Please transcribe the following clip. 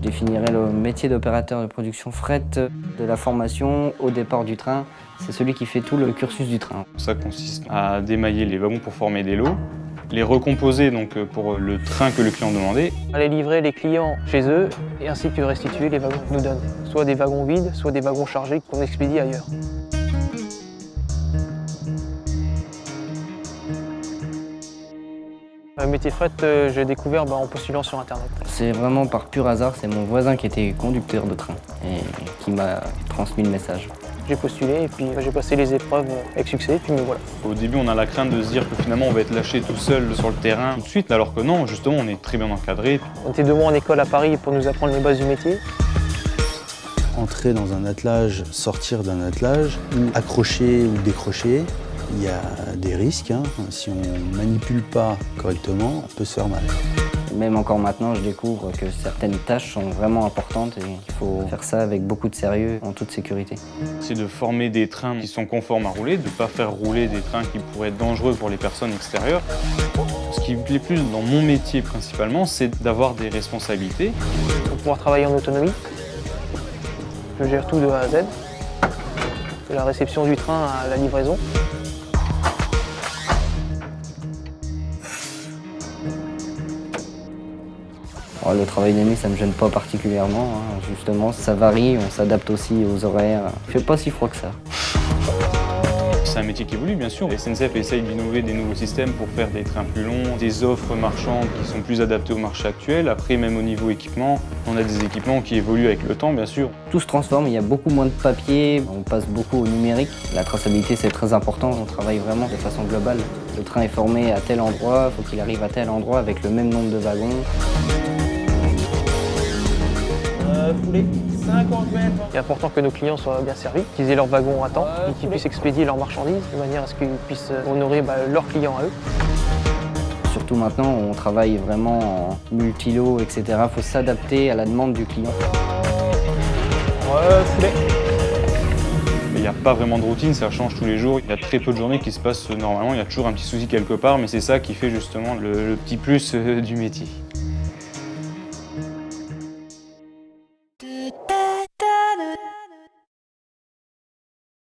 Je définirais le métier d'opérateur de production fret de la formation au départ du train. C'est celui qui fait tout le cursus du train. Ça consiste à démailler les wagons pour former des lots, les recomposer donc pour le train que le client demandait. Aller livrer les clients chez eux et ainsi que restituer les wagons qu'ils nous donnent. Soit des wagons vides, soit des wagons chargés qu'on expédie ailleurs. Le métier fret, j'ai découvert en postulant sur internet. C'est vraiment par pur hasard, c'est mon voisin qui était conducteur de train et qui m'a transmis le message. J'ai postulé et puis j'ai passé les épreuves avec succès et puis me voilà. Au début, on a la crainte de se dire que finalement on va être lâché tout seul sur le terrain tout de suite, alors que non, justement, on est très bien encadré. On était 2 mois en école à Paris pour nous apprendre les bases du métier. Entrer dans un attelage, sortir d'un attelage, ou accrocher ou décrocher, il y a des risques. Si on ne manipule pas correctement, on peut se faire mal. Même encore maintenant, je découvre que certaines tâches sont vraiment importantes et qu'il faut faire ça avec beaucoup de sérieux, en toute sécurité. C'est de former des trains qui sont conformes à rouler, de ne pas faire rouler des trains qui pourraient être dangereux pour les personnes extérieures. Ce qui me plaît plus dans mon métier principalement, c'est d'avoir des responsabilités. Pour pouvoir travailler en autonomie, je gère tout de A à Z, de la réception du train à la livraison. Le travail de nuit, ça ne me gêne pas particulièrement. Justement, ça varie, on s'adapte aussi aux horaires. Il ne fait pas si froid que ça. C'est un métier qui évolue, bien sûr. La SNCF essaye d'innover des nouveaux systèmes pour faire des trains plus longs, des offres marchandes qui sont plus adaptées au marché actuel. Après, même au niveau équipement, on a des équipements qui évoluent avec le temps, bien sûr. Tout se transforme, il y a beaucoup moins de papier, on passe beaucoup au numérique. La traçabilité, c'est très important, on travaille vraiment de façon globale. Le train est formé à tel endroit, il faut qu'il arrive à tel endroit avec le même nombre de wagons. Poulet, 50 mètres. Il est important que nos clients soient bien servis, qu'ils aient leurs wagons à temps, et qu'ils puissent expédier leurs marchandises de manière à ce qu'ils puissent honorer leurs clients à eux. Surtout maintenant, on travaille vraiment en multi-lots, etc. Il faut s'adapter à la demande du client. Poulet. Il n'y a pas vraiment de routine, ça change tous les jours. Il y a très peu de journées qui se passent normalement, il y a toujours un petit souci quelque part, mais c'est ça qui fait justement le petit plus du métier.